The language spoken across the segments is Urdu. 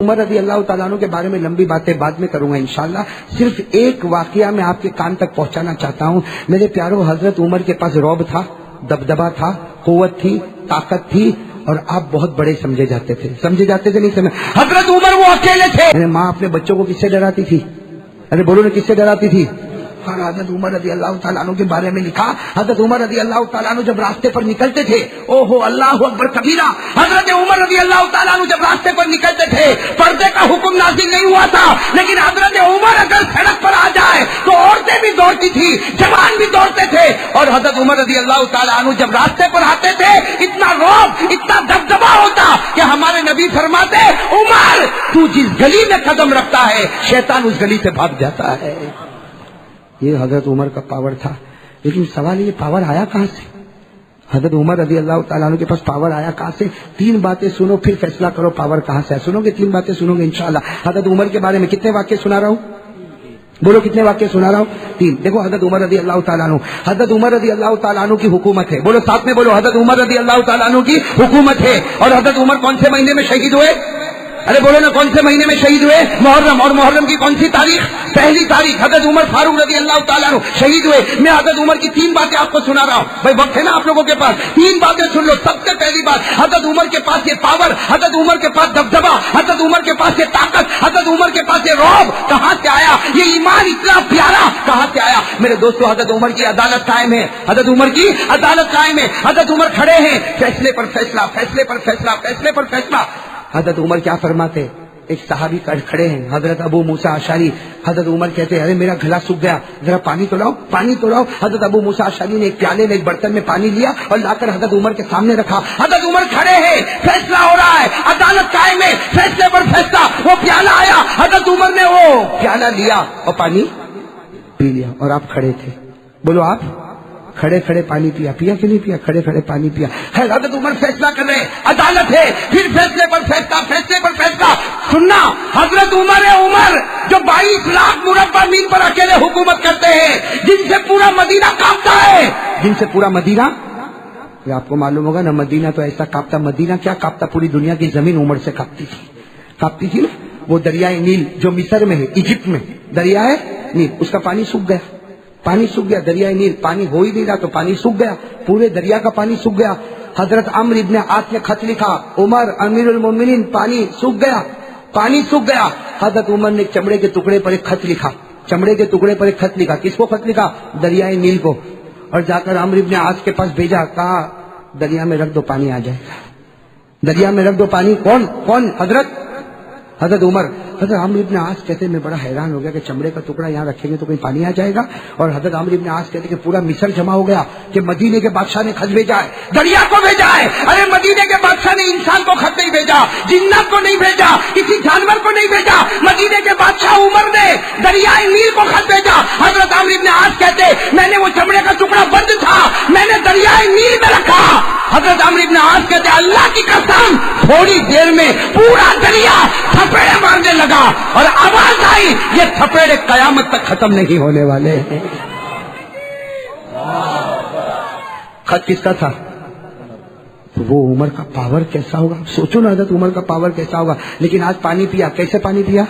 عمر رضی اللہ تعالیٰ عنہ کے بارے میں لمبی باتیں بعد میں کروں گا انشاءاللہ. صرف ایک واقعہ میں آپ کے کان تک پہنچانا چاہتا ہوں. میرے پیاروں، حضرت عمر کے پاس رعب تھا، دبدبا تھا، قوت تھی، طاقت تھی، اور آپ بہت بڑے سمجھے جاتے تھے. نہیں سمجھ. حضرت عمر وہ اکیلے تھے. ماں اپنے بچوں کو کس سے ڈراتی تھی؟ ارے بولو نا، کس سے ڈراتی تھی؟ حضرت عمر رضی اللہ تعالیٰ عنہ کے بارے میں لکھا، حضرت عمر رضی اللہ تعالیٰ عنہ جب راستے پر نکلتے تھے، او ہو اللہ اکبر کبیرہ، حضرت عمر رضی اللہ تعالیٰ عنہ جب راستے پر نکلتے تھے، پردے کا حکم نازل نہیں ہوا تھا، لیکن حضرت عمر اگر سڑک پر آ جائے تو عورتیں بھی دوڑتی تھی، جوان بھی دوڑتے تھے. اور حضرت عمر رضی اللہ تعالیٰ عنہ جب راستے پر آتے تھے، اتنا رعب، اتنا دبدبا ہوتا کہ ہمارے نبی فرماتے، عمر تو جس گلی میں قدم رکھتا ہے شیطان اس گلی سے بھاگ جاتا ہے. یہ حضرت عمر کا پاور تھا. لیکن سوال یہ پاور آیا کہاں سے؟ حضرت عمر رضی اللہ تعالیٰ عنہ کے پاس پاور آیا کہاں سے؟ تین باتیں سنو پھر فیصلہ کرو پاور کہاں سے ہے. سنو گے؟ تین باتیں سنو گے انشاءاللہ. حضرت عمر کے بارے میں کتنے واقعے سنا رہا ہوں؟ بولو کتنے واقعے سنا رہا ہوں؟ تین. دیکھو حضرت عمر رضی اللہ تعالیٰ عنہ، حضرت عمر رضی اللہ تعالیٰ عنہ کی حکومت ہے. بولو ساتھ میں بولو، حضرت عمر رضی اللہ تعالیٰ عنہ کی حکومت ہے. اور حضرت عمر کون سے مہینے میں شہید ہوئے؟ ارے بولو نا، کون سے مہینے میں شہید ہوئے؟ محرم. اور محرم کی کون سی تاریخ؟ پہلی تاریخ. حضرت عمر فاروق رضی اللہ تعالیٰ عنہ شہید ہوئے. میں حضرت عمر کی تین باتیں آپ کو سنا رہا ہوں. بھائی وقت ہے نا آپ لوگوں کے پاس؟ تین باتیں سن لو. سب سے پہلی بات، حضرت عمر کے پاس یہ پاور، حضرت عمر کے پاس دبدبا، حضرت عمر کے پاس یہ طاقت، حضرت عمر کے پاس یہ رعب کہاں سے آیا؟ یہ ایمان اتنا پیارا کہاں سے آیا؟ میرے دوستو، حضرت عمر کی عدالت قائم ہے. حضرت عمر کی عدالت قائم ہے. حضرت عمر کھڑے ہیں، فیصلے پر فیصلہ، فیصلے پر فیصلہ، فیصلے پر فیصلہ. حضرت عمر کیا فرماتے؟ ایک صحابی کھڑے ہیں، حضرت ابو موسیٰ اشعری. حضرت عمر کہتے ہیں، ارے میرا گلا سوکھ گیا، ذرا پانی تو لاؤ، پانی تو لاؤ. حضرت ابو موسیٰ اشعری نے ایک پیالے میں ایک برتن میں پانی لیا اور لا کر حضرت عمر کے سامنے رکھا. حضرت عمر کھڑے ہیں، فیصلہ ہو رہا ہے، عدالت قائم ہے، فیصلے پر فیصلہ. وہ پیالہ آیا، حضرت عمر نے وہ پیالہ لیا اور پانی پی لیا. اور آپ کھڑے تھے. بولو آپ کھڑے کھڑے پانی پیا کہ نہیں پیا؟ کھڑے کھڑے پانی پیا. حضرت عمر فیصلہ کر رہے، عدالت ہے، پھر فیصلے پر فیصلہ، فیصلے پر فیصلہ. سننا، حضرت عمر جو 22 لاکھ مربع میل پر اکیلے حکومت کرتے ہیں، جن سے پورا مدینہ کانپتا ہے، جن سے پورا مدینہ، آپ کو معلوم ہوگا نا، مدینہ تو ایسا کانپتا، مدینہ کیا کانپتا، پوری دنیا کی زمین عمر سے کانپتی تھی نا. وہ دریائے نیل جو مصر میں ہے، ایجپٹ میں دریائے نیل، اس کا پانی سوکھ گیا، پانی سوکھ گیا. دریائے نیل پانی ہو ہی نہیں رہا تو پانی سوکھ گیا، پورے دریا کا پانی سوکھ گیا. حضرت عمرو ابن عاص نے خط لکھا، عمر امیر المومنین پانی سوکھ گیا، پانی سوکھ گیا. حضرت عمر نے چمڑے کے ٹکڑے پر ایک خط لکھا، چمڑے کے ٹکڑے پر ایک خط لکھا. کس کو خط لکھا؟ دریائے نیل کو. اور جا کر عمرو ابن عاص کے پاس بھیجا، کہا دریا میں رکھ دو پانی آ جائے گا، دریا میں رکھ دو پانی. کون؟ حضرت عمر. حضرت عمرو ابن عاص کہتے میں بڑا حیران ہو گیا کہ چمڑے کا ٹکڑا یہاں رکھیں گے تو کہیں پانی آ جائے گا. اور حضرت عمرو ابن عاص کہتے کہ پورا مصر جمع ہو گیا کہ مدینے کے بادشاہ نے خط بھیجا ہے، دریا کو بھیجا ہے. ارے مدینے کے بادشاہ نے انسان کو خط نہیں بھیجا، جنات کو نہیں بھیجا، کسی جانور کو نہیں بھیجا، مدینے کے بادشاہ عمر نے دریائے نیل کو خط بھیجا. حضرت عمرو ابن عاص کہتے میں نے وہ چمڑے کا ٹکڑا بند تھا، میں نے دریائے نیل میں رکھا. حضرت عمرو ابن عاص کہتے اللہ کی قسم تھوڑی دیر میں پورا دریا تھپیڑے مارنے لگا اور آواز آئی، یہ تھپیڑے قیامت تک ختم نہیں ہونے والے ہیں. خط کس کا تھا؟ وہ عمر کا پاور کیسا ہوگا؟ سوچو نا حضرت عمر کا پاور کیسا ہوگا. لیکن آج پانی پیا، کیسے پانی پیا؟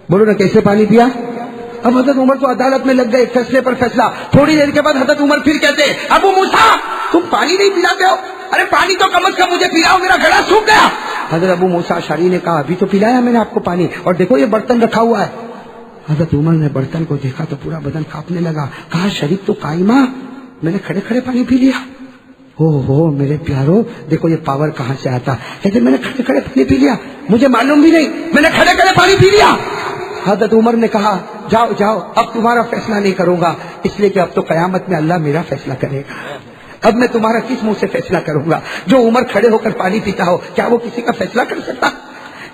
بولو نا کیسے پانی پیا؟ اب حضرت عمر تو عدالت میں لگ گئے، فیصلے پر فیصلہ. تھوڑی دیر کے بعد حضرت عمر پھر کہتے ابو موسیٰ تم پانی نہیں پلاتے ہو؟ ارے پانی تو کم از کم مجھے پلاؤ، میرا گلا سوکھ گیا. حضرت ابو موسیٰ اشعری نے کہا ابھی تو پلایا میں نے آپ کو پانی، اور دیکھو یہ برتن رکھا ہوا ہے. حضرت عمر نے برتن کو دیکھا تو پورا بدن کانپنے لگا. کہا شریف تو قائمہ، میں نے کھڑے کھڑے پانی پی لیا. ہو میرے پیارو، دیکھو یہ پاور کہاں سے آتا. کہتے میں نے کھڑے کھڑے پانی پی لیا، مجھے معلوم بھی نہیں، میں نے کھڑے کھڑے پانی پی لیا. حضرت عمر نے کہا جاؤ اب تمہارا فیصلہ نہیں کروں گا، اس لیے کہ اب تو قیامت میں اللہ میرا فیصلہ کرے گا. اب میں تمہارا کس منہ سے فیصلہ کروں گا؟ جو عمر کھڑے ہو کر پانی پیتا ہو، کیا وہ کسی کا فیصلہ کر سکتا؟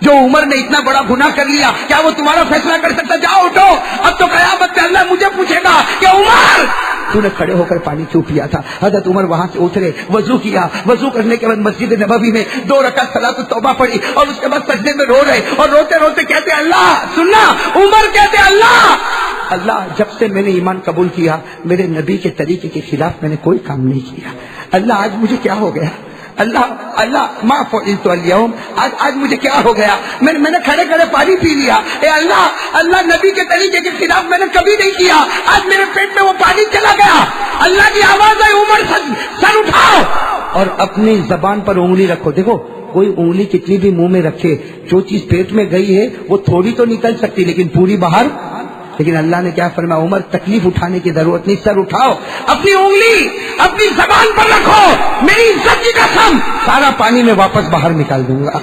جو عمر نے اتنا بڑا گناہ کر لیا، کیا وہ تمہارا فیصلہ کر سکتا؟ جاؤ اٹھو، اب تو قیامت میں اللہ مجھے پوچھے گا کہ عمر تو نے کھڑے ہو کر پانی کیوں پیا تھا؟ حضرت عمر وہاں سے اترے، وضو کیا، وضو کرنے کے بعد مسجد نبوی میں 2 رکعت صلاۃ التوبہ پڑھی اور اس کے بعد سجدے میں رو رہے اور روتے روتے کہتے اللہ، سننا، عمر کہتے اللہ جب سے میں نے ایمان قبول کیا میرے نبی کے طریقے کے خلاف میں نے کوئی کام نہیں کیا. اللہ آج مجھے کیا ہو گیا؟ اللہ اللہ ما فعلت اليوم، آج مجھے کیا ہو گیا، میں نے کھڑے کھڑے پانی پی لیا، اے اللہ اللہ نبی کے طریقے کے خلاف میں نے کبھی نہیں کیا، آج میرے پیٹ میں وہ پانی چلا گیا۔ اللہ کی آواز ہے عمر سر اٹھاؤ اور اپنی زبان پر انگلی رکھو۔ دیکھو کوئی انگلی کتنی بھی منہ میں رکھے، جو چیز پیٹ میں گئی ہے وہ تھوڑی تو نکل سکتی لیکن پوری باہر۔ لیکن اللہ نے کیا فرمایا، عمر تکلیف اٹھانے کی ضرورت نہیں، سر اٹھاؤ، اپنی انگلی اپنی زبان پر رکھو، میری عزت کی قسم سارا پانی میں واپس باہر نکال دوں گا۔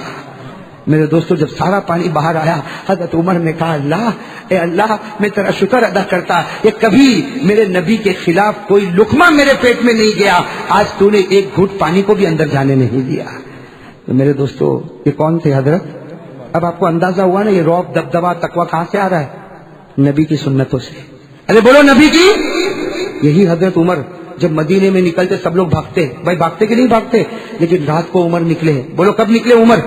میرے دوستو جب سارا پانی باہر آیا، حضرت عمر نے کہا اللہ اے اللہ میں تیرا شکر ادا کرتا کہ کبھی میرے نبی کے خلاف کوئی لقمہ میرے پیٹ میں نہیں گیا، آج تو نے ایک گھٹ پانی کو بھی اندر جانے نہیں دیا۔ تو میرے دوستو یہ کون تھے حضرت؟ اب آپ کو اندازہ ہوا نا یہ رعب دبدبا تقویٰ کہاں سے آ رہا ہے؟ نبی کی سنتوں سے۔ ارے بولو نبی کی۔ یہی حضرت عمر جب مدینے میں نکلتے سب لوگ بھاگتے، بھائی بھاگتے کہ نہیں بھاگتے، لیکن رات کو عمر نکلے۔ بولو کب نکلے عمر؟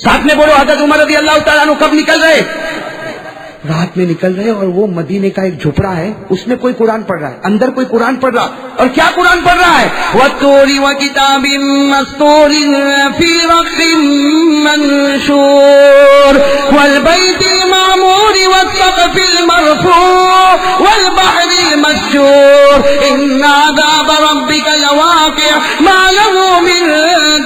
ساتھ میں بولو حضرت عمر رضی اللہ تعالیٰ عنہ کب نکل رہے؟ رات میں نکل رہے، اور وہ مدینے کا ایک جھوپڑا ہے، اس میں کوئی قرآن پڑھ رہا ہے، اندر کوئی قرآن پڑھ رہا، اور کیا قرآن پڑھ رہا ہے؟ وَالطُّورِ وَكِتَابٍ مَّسْطُورٍ فِي رَقٍّ مَّنشُورٍ وَالْبَيْتِ الْمَعْمُورِ وَالسَّقْفِ الْمَرْفُوعِ وَالْبَحْرِ الْمَسْجُورِ إِنَّ عَذَابَ رَبِّكَ لَوَاقِعٌ مَا لَهُ مِن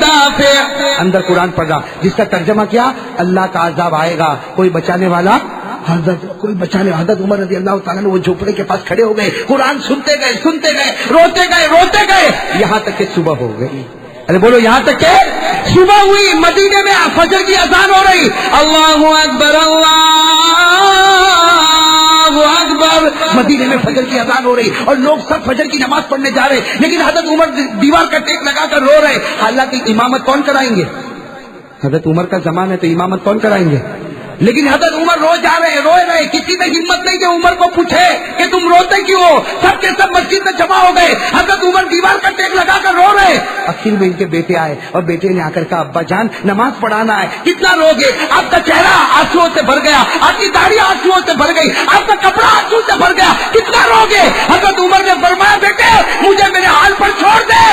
دَافِعٍ۔ اندر قرآن پڑھ رہا، جس کا ترجمہ کیا؟ اللہ کا عذاب آئے گا، کوئی بچانے والا کوئی بچانے۔ حضرت عمر رضی اللہ تعالیٰ نے وہ جھوپڑے کے پاس کھڑے ہو گئے، قرآن سنتے گئے روتے گئے یہاں تک کہ صبح ہو گئی۔ ارے بولو یہاں تک کہ صبح ہوئی، مدینے میں فجر کی اذان ہو رہی، اللہ اکبر اللہ اکبر، مدینے میں فجر کی اذان ہو رہی اور لوگ سب فجر کی نماز پڑھنے جا رہے، لیکن حضرت عمر دیوار کا ٹیک لگا کر رو رہے۔ حالانکہ امامت کون کرائیں گے؟ حضرت عمر کا زمانہ ہے تو امامت کون کرائیں گے؟ لیکن حضرت عمر رو رہے، کسی نے ہمت نہیں کہ عمر کو پوچھے کہ تم روتے کیوں ہو، سب کے سب مسجد میں جمع ہو گئے، حضرت عمر دیوار کا ٹیک لگا کر رو رہے۔ آخر میں ان کے بیٹے آئے اور بیٹے نے آ کر کہا ابا جان نماز پڑھانا ہے، کتنا رو گے؟ آپ کا چہرہ آنسوؤں سے بھر گیا، آپ کی داڑھی آنسوؤں سے بھر گئی، آپ کا کپڑا آنسو سے بھر گیا، کتنا رو گے؟ حضرت عمر نے فرمایا بیٹے مجھے میرے حال پر چھوڑ دے،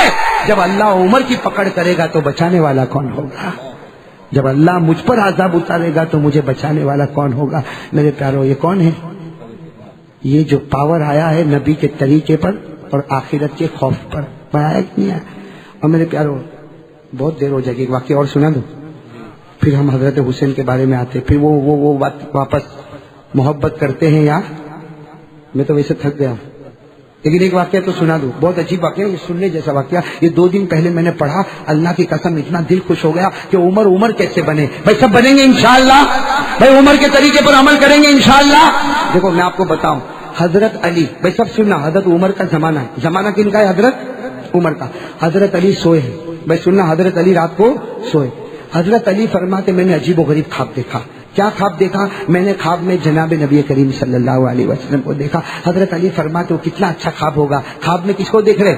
جب اللہ عمر کی پکڑ کرے گا تو بچانے والا کون ہوگا؟ جب اللہ مجھ پر عذاب اتارے گا تو مجھے بچانے والا کون ہوگا؟ میرے پیارو یہ کون ہے؟ یہ جو پاور آیا ہے نبی کے طریقے پر اور آخرت کے خوف پر، آیا کہ نہیں آیا؟ اور میرے پیارو بہت دیر ہو جائے گی، ایک واقعہ اور سنا دو پھر ہم حضرت حسین کے بارے میں آتے، پھر وہ واپس محبت کرتے ہیں یا میں تو ویسے تھک گیا ہوں، لیکن ایک واقعہ تو سنا دوں، بہت عجیب واقعہ، یہ سننے جیسا واقعہ۔ یہ 2 دن پہلے میں نے پڑھا، اللہ کی قسم اتنا دل خوش ہو گیا کہ عمر کیسے بنے؟ بھائی سب بنیں گے انشاءاللہ، بھائی عمر کے طریقے پر عمل کریں گے انشاءاللہ۔ دیکھو میں آپ کو بتاؤں، حضرت علی، بھائی سب سننا، حضرت عمر کا زمانہ ہے، زمانہ کن کا ہے؟ حضرت عمر کا۔ حضرت علی سوئے ہیں، بھائی سننا، حضرت علی رات کو سوئے، حضرت علی فرماتے میں نے عجیب و غریب خواب دیکھا۔ کیا خواب دیکھا؟ میں نے خواب میں جناب نبی کریم صلی اللہ علیہ وسلم کو دیکھا۔ حضرت علی فرماتے وہ کتنا اچھا خواب ہوگا، خواب میں کس کو دیکھ رہے؟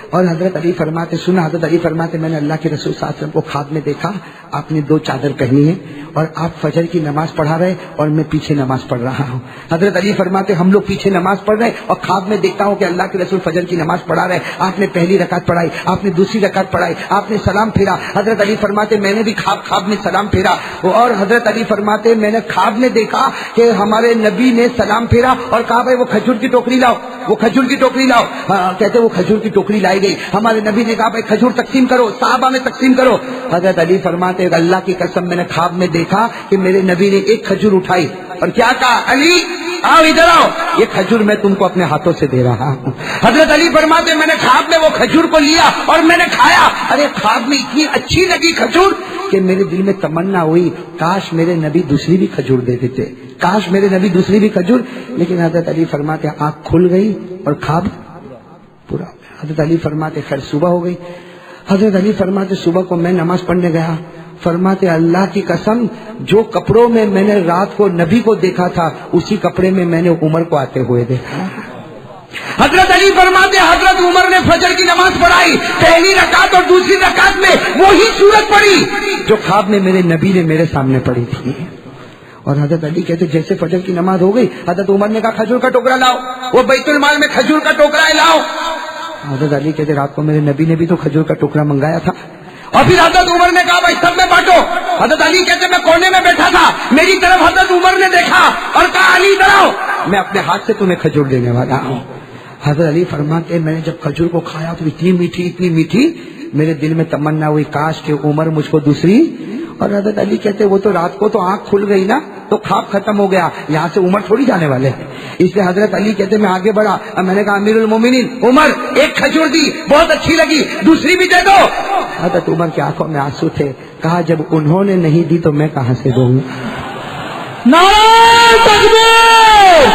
اور حضرت علی فرماتے سنا، حضرت علی فرماتے میں نے اللہ کے رسول صلی اللہ علیہ وسلم کو خواب میں دیکھا، آپ نے 2 چادر پہنی ہے اور آپ فجر کی نماز پڑھا رہے اور میں پیچھے نماز پڑھ رہا ہوں۔ حضرت علی فرماتے ہم لوگ پیچھے نماز پڑھ رہے اور خواب میں دیکھتا ہوں کہ اللہ کے رسول فجر کی نماز پڑھا رہے، آپ نے پہلی رکعت پڑھائی، آپ نے دوسری رکعت پڑھائی، آپ نے سلام پھیرا۔ حضرت علی فرماتے میں نے بھی خواب میں سلام پھیرا، اور حضرت علی فرماتے میں نے خواب میں دیکھا کہ ہمارے نبی نے سلام پھیرا اور کہا بھائی وہ کھجور کی ٹوکری لاؤ، وہ کھجور کی ٹوکری لاؤ۔ کہتے وہ کھجور کی ٹوکری لائی گئی، ہمارے نبی نے کہا بھائی کھجور تقسیم کرو، صحابہ میں تقسیم کرو۔ حضرت علی فرماتے اللہ کی قسم میں نے خواب میں دیکھا کہ میرے نبی نے ایک کھجور اٹھائی اور کیا کہا علی آؤ ادھر آؤ، یہ کھجور میں تم کو اپنے ہاتھوں سے دے رہا ہوں۔ حضرت علی فرماتے میں نے خواب میں وہ کھجور کو لیا اور میں نے کھایا، ارے خواب میں اتنی اچھی لگی کھجور کہ میرے دل میں تمنا ہوئی کاش میرے نبی دوسری بھی کھجور دے دیتے، کاش میرے نبی دوسری بھی کھجور، لیکن حضرت علی فرماتے آنکھ کھل گئی اور خواب پورا۔ حضرت علی فرماتے خیر صبح ہو گئی، حضرت علی فرماتے صبح کو میں نماز پڑھنے گیا، فرماتے اللہ کی قسم جو کپڑوں میں میں نے رات کو نبی کو دیکھا تھا اسی کپڑے میں میں نے عمر کو آتے ہوئے دیکھا۔ حضرت علی فرماتے حضرت عمر نے فجر کی نماز پڑھائی، پہلی رکعت اور دوسری رکعت میں وہی سورت پڑھی جو خواب میں میرے نبی نے میرے سامنے پڑھی تھی۔ اور حضرت علی کہتے جیسے فجر کی نماز ہو گئی، حضرت عمر نے کہا کھجور کا ٹوکرا لاؤ، وہ بیت المال میں کھجور کا ٹوکرا ہے لاؤ۔ حضرت علی کہتے رات کو میرے نبی نے بھی تو کھجور کا ٹکڑا منگایا تھا. اور پھر حضرت عمر نے کہا بھائی سب میں بانٹو. حضرت علی کہتے میں کونے میں بیٹھا تھا, میری طرف حضرت عمر نے دیکھا اور کہا علی ادھر آؤ, میں اپنے ہاتھ سے تمہیں کھجور دینے والا ہوں. حضرت علی فرماتے میں نے جب کھجور کو کھایا تو اتنی میٹھی, میرے دل میں تمنا ہوئی کاش کہ عمر مجھ کو دوسری. اور حضرت علی کہتے وہ تو رات کو تو آنکھ کھل گئی نا, تو خواب ختم ہو گیا, یہاں سے عمر تھوڑی جانے والے ہیں. اس لیے حضرت علی کہتے میں آگے بڑھا, میں نے کہا امیر المومنین عمر ایک کھجور دی بہت اچھی لگی, دوسری بھی دے دو. حضرت عمر کی آنکھوں میں آنسو تھے. کہا جب انہوں نے نہیں دی تو میں کہاں سے دوں گا. نعرہ تکبیر.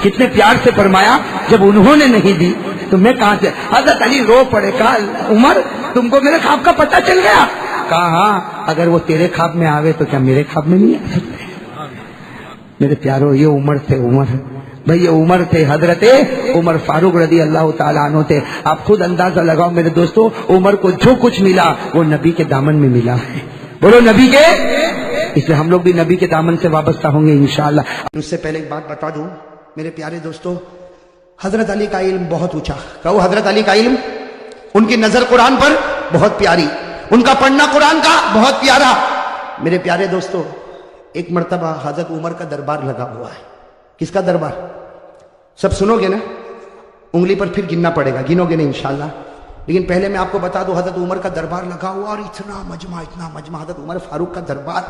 کتنے پیار سے فرمایا جب انہوں نے نہیں دی تو میں کہاں سے. حضرت علی رو پڑے. کہا عمر تم کو میرے خواب کا پتہ چل گیا. کہا ہاں, اگر وہ تیرے خواب میں آوے تو کیا میرے خواب میں نہیں آ سکتے. میرے پیارو یہ عمر تھے, عمر بھائی یہ عمر تھے, حضرت عمر فاروق رضی اللہ تعالیٰ عنہ تھے. آپ خود اندازہ لگاؤ میرے دوستو, عمر کو جو کچھ ملا وہ نبی کے دامن میں ملا ہے. بولو نبی کے. اس لیے ہم لوگ بھی نبی کے دامن سے وابستہ ہوں گے انشاءاللہ. اس سے پہلے ایک بات بتا دوں میرے پیارے دوستو, حضرت علی کا علم بہت اونچا. کہو حضرت علی کا علم, ان کی نظر قرآن پر بہت پیاری, ان کا پڑھنا قرآن کا بہت پیارا. میرے پیارے دوستو ایک مرتبہ حضرت عمر کا دربار لگا ہوا ہے. کس کا دربار؟ سب سنو گے نا, انگلی پر پھر گننا پڑے گا, گنو گے نہیں انشاءاللہ. لیکن پہلے میں آپ کو بتا دوں حضرت عمر کا دربار لگا ہوا اور اتنا مجمع حضرت عمر فاروق کا دربار.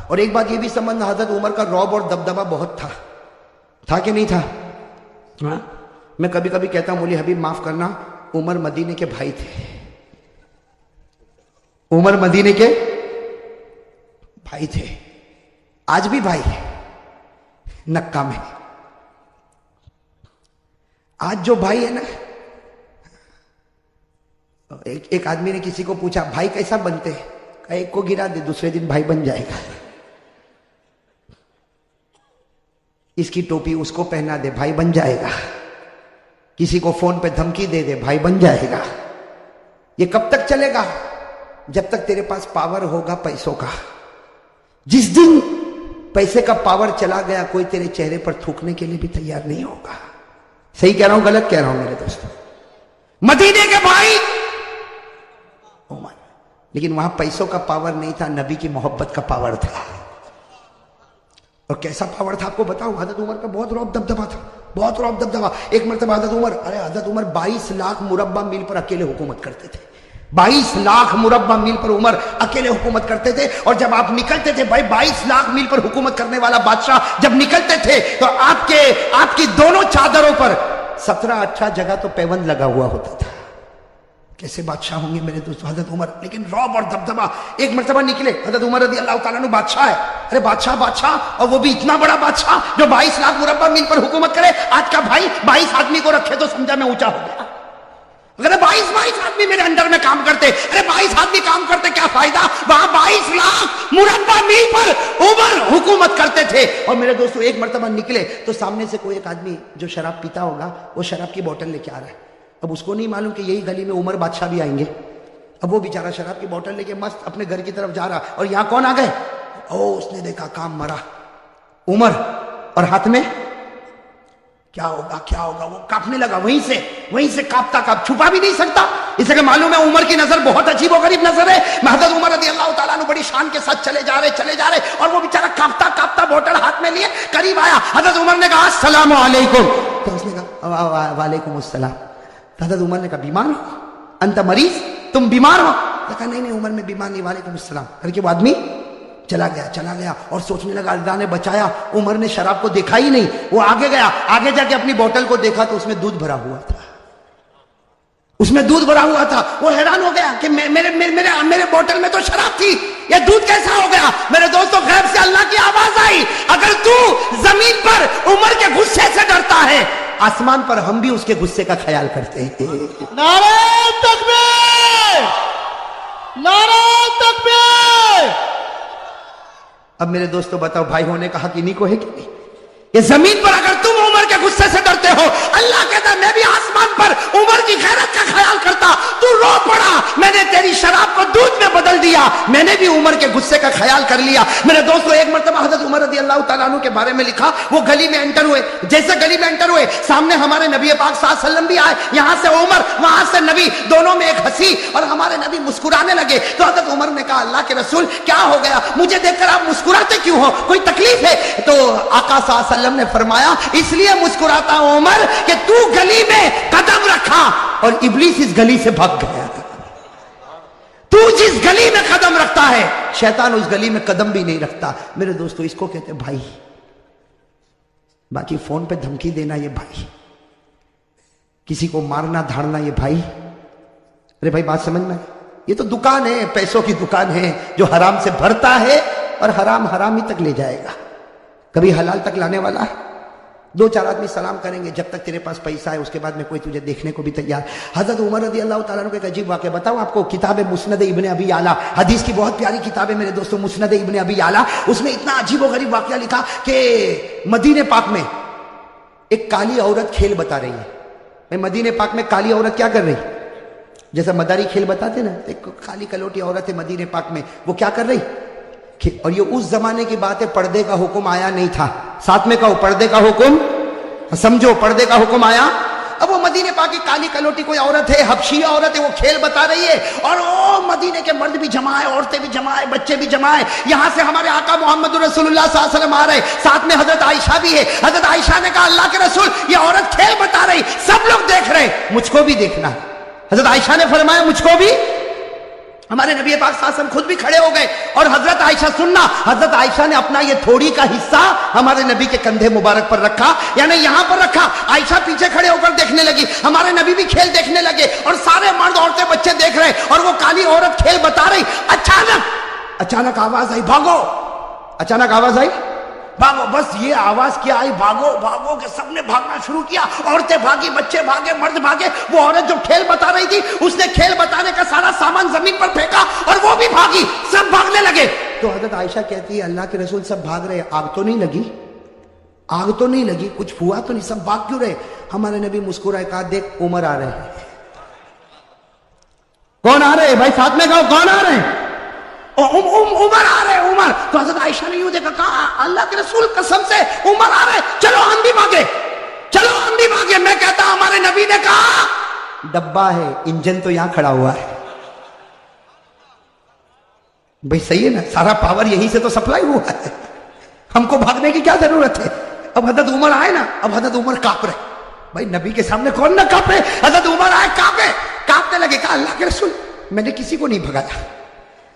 اور ایک بات یہ بھی سمجھنا حضرت عمر کا رعب اور دبدبہ بہت تھا کہ نہیں تھا؟ ہاں میں کبھی کبھی کہتا ہوں مولی حبیب معاف کرنا, عمر مدینے کے بھائی تھے. عمر مدینے کے بھائی تھے, آج بھی بھائی ہے نکا میں. آج جو بھائی ہے نا, ایک آدمی نے کسی کو پوچھا بھائی کیسا بنتے ہیں, کہا ایک کو گرا دے دوسرے دن بھائی بن جائے گا. اس کی ٹوپی اس کو پہنا دے بھائی بن جائے گا. کسی کو فون پہ دھمکی دے دے بھائی بن جائے گا. یہ کب تک چلے گا؟ جب تک تیرے پاس پاور ہوگا پیسوں کا. جس دن پیسے کا پاور چلا گیا کوئی تیرے چہرے پر تھوکنے کے لیے بھی تیار نہیں ہوگا. صحیح کہہ رہا ہوں غلط کہہ رہا ہوں میرے دوستوں؟ مدینے کے بھائی عمر, لیکن وہاں پیسوں کا پاور نہیں تھا, نبی کی محبت کا پاور تھا. اور کیسا پاور تھا آپ کو بتاؤں, حضرت عمر کا بہت رعب دبدبا تھا, بہت رعب دبدبا. ایک مرتبہ حضرت عمر 22 لاکھ مربع میل پر اکیلے حکومت کرتے تھے. 22 لاکھ مربع میل پر عمر اکیلے حکومت کرتے تھے. اور جب آپ نکلتے تھے بھائی 22 لاکھ میل پر حکومت کرنے والا بادشاہ جب نکلتے تھے تو آپ کی دونوں چادروں پر 17-18 جگہ تو پیوند لگا ہوا ہوتا تھا. کیسے بادشاہ ہوں گے میرے دوست حضرت عمر. لیکن رعب اور دبدبا. ایک مرتبہ نکلے حضرت عمر رضی اللہ تعالیٰ عنہ, بادشاہ ہے, ارے بادشاہ اور وہ بھی اتنا بڑا بادشاہ جو 22 لاکھ مربع میل پر حکومت کرے. آج کا بھائی 22 آدمی کو رکھے تو سمجھا میں اونچا ہو گیا. اگر 22 آدمی میرے انڈر میں کام کرتے, ارے 22 آدمی کام کرتے کیا فائدہ, وہاں 22 لاکھ مربع میل پر عمر حکومت کرتے تھے. اور میرے دوستو ایک مرتبہ نکلے تو سامنے سے کوئی ایک آدمی جو شراب پیتا ہوگا وہ شراب کی بوتل لے کے آ رہا ہے. اب اس کو نہیں معلوم کہ یہی گلی میں عمر بادشاہ بھی آئیں گے. اب وہ بیچارہ شراب کی بوتل لے کے مست اپنے گھر کی طرف جا رہا, اور یہاں کون آ گئے, اس نے دیکھا کام مرا عمر, اور ہاتھ میں کیا ہوگا وہ کاپنے لگا. وہیں سے کاپتا چھپا بھی نہیں سکتا, اس لیے معلوم ہے عمر کی نظر بہت عجیب و غریب نظر ہے. حضرت عمر رضی اللہ تعالیٰ عنہ بڑی شان کے ساتھ چلے جا رہے, اور وہ بیچارہ کاپتا بوتل ہاتھ میں لیے قریب آیا. حضرت عمر نے کہا السلام علیکم, تو اس نے کہا وعلیکم السلام. حضرت عمر نے کہا بیمار ہو, انت مریض, تم بیمار ہو؟ کہا نہیں عمر میں بیمار نہیں, وعلیکم السلام کر کے وہ آدمی چلا گیا. اور سوچنے لگا اللہ نے بچایا, عمر نے شراب کو دیکھا ہی نہیں. وہ آگے گیا, آگے جا کے اپنی بوتل کو دیکھا تو اس میں دودھ بھرا ہوا تھا. وہ حیران ہو گیا کہ میرے بوتل میں تو شراب تھی, یہ دودھ کیسا ہو گیا. میرے دوستوں غیب سے اللہ کی آواز آئی, اگر تو زمین پر عمر کے غصے سے ڈرتا ہے آسمان پر ہم بھی اس کے غصے کا خیال کرتے ہیں. نعرہ تکبیر, نعرہ تکبیر. اب میرے دوستو بتاؤ بھائی ہونے کا حق انہی کو ہے کہ نہیں؟ یہ زمین پر اگر تم عمر کے غصے سے ڈرتے ہو؟ اللہ کہتا ہے میں بھی آسمان پر عمر کی غیرت کا خیال کرتا، تو رو پڑا، میں نے تیری شراب کو دودھ میں بدل دیا، میں نے بھی عمر کے غصے کا خیال کر لیا۔ میرے دوستو، ایک مرتبہ حضرت عمر رضی اللہ تعالیٰ عنہ کے بارے میں لکھا، وہ گلی میں انٹر ہوئے، جیسے گلی میں انٹر ہوئے سامنے ہمارے نبی پاک صلی اللہ علیہ وسلم بھی آئے، یہاں سے عمر وہاں سے نبی، دونوں میں ایک ہنسی، اور ہمارے نبی مسکرانے لگے۔ تو حضرت عمر نے کہا اللہ کے رسول کیا ہو گیا، مجھے دیکھ کر آپ مسکراتے کیوں ہو، کوئی تکلیف ہے؟ تو آقا صلی اللہ علیہ وسلم نے فرمایا اس لیے مسکراتا ہوں عمر کہ تو گلی میں قدم رکھا اور ابلیس اس گلی سے بھاگ گیا۔ تو جس گلی میں قدم رکھتا ہے شیطان اس گلی میں قدم بھی نہیں رکھتا۔ میرے دوستو، اس کو کہتے ہیں بھائی، باقی فون پہ دھمکی دینا یہ بھائی، کسی کو مارنا دھاڑنا یہ بھائی۔ ارے بھائی بات سمجھ میں، یہ تو دکان ہے، پیسوں کی دکان ہے، جو حرام سے بھرتا ہے اور حرام حرام ہی تک لے جائے گا، کبھی حلال تک لانے والا ہے؟ دو چار آدمی سلام کریں گے جب تک تیرے پاس پیسہ ہے، اس کے بعد میں کوئی تجھے دیکھنے کو بھی تیار۔ حضرت عمر رضی اللہ تعالیٰ عنہ کا ایک عجیب واقعہ بتاؤں آپ کو، کتاب مسند ابن ابی یعلا، حدیث کی بہت پیاری کتاب ہے میرے دوستوں، مسند ابن ابی یعلا، اس میں اتنا عجیب و غریب واقعہ لکھا کہ مدینہ پاک میں ایک کالی عورت کھیل بتا رہی ہے۔ مدینہ پاک میں کالی عورت کیا کر رہی؟ جیسا مداری کھیل بتاتے نا، ایک کالی کلوٹی عورت ہے مدینہ پاک میں، وہ کیا کر رہی؟ اور یہ اس زمانے کی بات ہے، پردے کا حکم آیا نہیں تھا، ساتھ میں کہو پردے کا حکم، سمجھو پردے کا حکم آیا۔ اب وہ مدینہ پاک کی کالی کلوٹی کوئی عورت ہے، حبشی عورت ہے، وہ کھیل بتا رہی ہے، اور وہ مدینے کے مرد بھی جمع ہے، عورتیں بھی جمع ہے، بچے بھی جمع ہے۔ یہاں سے ہمارے آقا محمد رسول اللہ صلی اللہ علیہ وسلم آ رہے، ساتھ میں حضرت عائشہ بھی ہے۔ حضرت عائشہ نے کہا اللہ کے رسول یہ عورت کھیل بتا رہی، سب لوگ دیکھ رہے، مجھ کو بھی دیکھنا ہے۔ حضرت عائشہ نے فرمایا مجھ کو بھی۔ ہمارے نبی پاک صلی اللہ علیہ وسلم خود بھی کھڑے ہو گئے، اور حضرت عائشہ سننا، حضرت عائشہ نے اپنا یہ تھوڑی کا حصہ ہمارے نبی کے کندھے مبارک پر رکھا، یعنی یہاں پر رکھا۔ عائشہ پیچھے کھڑے ہو کر دیکھنے لگی، ہمارے نبی بھی کھیل دیکھنے لگے، اور سارے مرد عورتیں بچے دیکھ رہے، اور وہ کالی عورت کھیل بتا رہی۔ اچانک آواز آئی بھاگو، اچانک آواز آئی بھاگو، بس یہ آواز کیا آئی بھاگو بھاگو کہ سب نے بھاگنا شروع کیا، عورتیں بھاگی، بچے بھاگے، مرد بھاگے۔ وہ عورت جو کھیل بتا رہی تھی اس نے کھیل بتانے کا سارا سامان زمین پر پھینکا اور وہ بھی بھاگی، سب بھاگنے لگے۔ تو حضرت عائشہ کہتی ہے اللہ کے رسول سب بھاگ رہے، آگ تو نہیں لگی؟ آگ تو نہیں لگی، کچھ ہوا تو نہیں، سب بھاگ کیوں رہے؟ ہمارے نبی مسکرائے کہا دیکھ عمر آ رہے ہیں۔ کون آ رہے بھائی؟ ساتھ میں کہو کون آ رہے ہیں؟ عمر آ رہے، عمر۔ تو حضرت عائشہ نے یوں دیکھا، کہا اللہ کے رسول قسم سے عمر آ رہے، چلو ہم بھی بھاگے، چلو ہم بھی بھاگے۔ میں کہتا ہمارے نبی نے کہا ڈبہ ہے، انجن تو یہاں کھڑا ہوا ہے۔ بھئی صحیح ہے نا، سارا پاور یہیں سے تو سپلائی ہوا ہے، ہم کو بھاگنے کی کیا ضرورت ہے؟ اب حضرت عمر آئے نا، اب حضرت عمر کانپ رہے۔ بھائی نبی کے سامنے کون نہ کانپے؟ حضرت عمر آئے، کانپنے لگے۔ کہا اللہ کے رسول میں نے کسی کو نہیں بھگایا،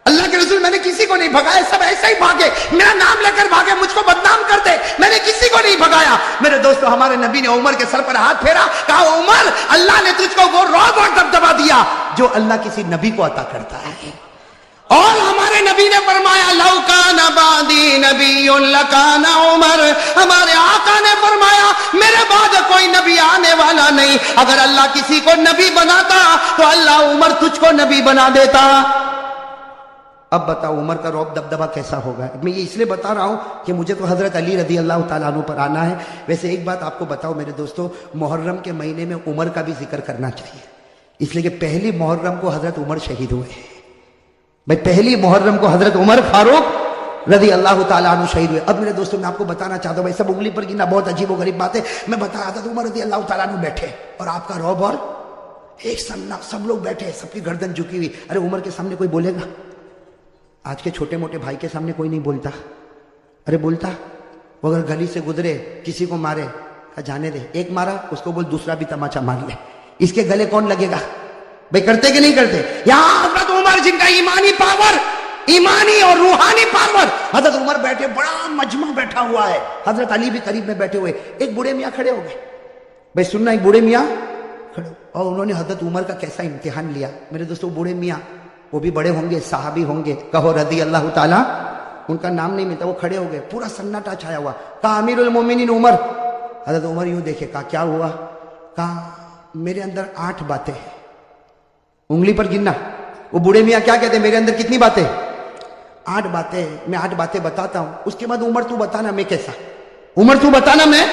اللہ کے رسول میں نے کسی کو نہیں بھگایا، سب ایسے ہی بھاگے، میرا نام لے کر بھاگے، مجھ کو بدنام کر دے، میں نے کسی کو نہیں بھگایا۔ میرے دوستو، ہمارے نبی نے عمر کے سر پر ہاتھ پھیرا، کہا عمر اللہ نے تجھ کو وہ رعب اور دبدبا دیا جو اللہ کسی نبی کو عطا کرتا ہے۔ اور ہمارے نبی نے فرمایا لو کان بعدی نبی لکان عمر، ہمارے آقا نے فرمایا میرے بعد کوئی نبی آنے والا نہیں، اگر اللہ کسی کو نبی بناتا تو اللہ عمر تجھ کو نبی بنا دیتا۔ اب بتاؤ عمر کا رعب دبدبا کیسا ہوگا؟ میں یہ اس لیے بتا رہا ہوں کہ مجھے تو حضرت علی رضی اللہ تعالیٰ عنہ پر آنا ہے۔ ویسے ایک بات آپ کو بتاؤ میرے دوستو، محرم کے مہینے میں عمر کا بھی ذکر کرنا چاہیے، اس لیے کہ پہلی محرم کو حضرت عمر شہید ہوئے ہیں۔ بھائی پہلی محرم کو حضرت عمر فاروق رضی اللہ تعالیٰ عنہ شہید ہوئے۔ اب میرے دوستو میں آپ کو بتانا چاہتا ہوں، بھائی سب انگلی پر گننا بہت عجیب و غریب بات ہے، میں بتا رہا تھا عمر رضی اللہ تعالیٰ عنہ بیٹھے اور آپ کا رعب، اور ایک سننا سب لوگ بیٹھے، سب کی گردن جھکی ہوئی۔ ارے عمر کے سامنے کوئی بولے گا؟ آج کے چھوٹے موٹے بھائی کے سامنے کوئی نہیں بولتا، ارے بولتا؟ وہ اگر گلی سے گزرے کسی کو مارے، جانے دے، ایک مارا اس کو بول دوسرا بھی تماچا مار لے، اس کے گلے کون لگے گا؟ بھائی کرتے کہ نہیں کرتے؟ یہاں حضرت عمر جن کا ایمانی پاور، ایمانی اور روحانی پاور، حضرت عمر بیٹھے، بڑا مجمع بیٹھا ہوا ہے، حضرت علی بھی قریب میں بیٹھے ہوئے، ایک بوڑھے میاں کھڑے ہو گئے۔ بھائی سننا، ایک بوڑھے میاں کھڑے، اور انہوں نے حضرت عمر کا کیسا امتحان لیا۔ میرے دوستو بوڑھے میاں، وہ بھی بڑے ہوں گے، صحابی ہوں گے، کہو رضی اللہ تعالیٰ، ان کا نام نہیں ملتا، وہ کھڑے ہو گئے، پورا سناٹا چھایا ہوا۔ کہا امیر المومنین عمر۔ حضرت عمر یوں دیکھے، کہا کیا ہوا؟ کہا میرے اندر 8 باتیں ہیں، انگلی پر گننا۔ وہ بوڑھے میاں کیا کہتے ہیں؟ میرے اندر کتنی باتیں؟ 8 باتیں، میں 8 باتیں بتاتا ہوں، اس کے بعد عمر تو بتانا میں کیسا، عمر تو بتانا میں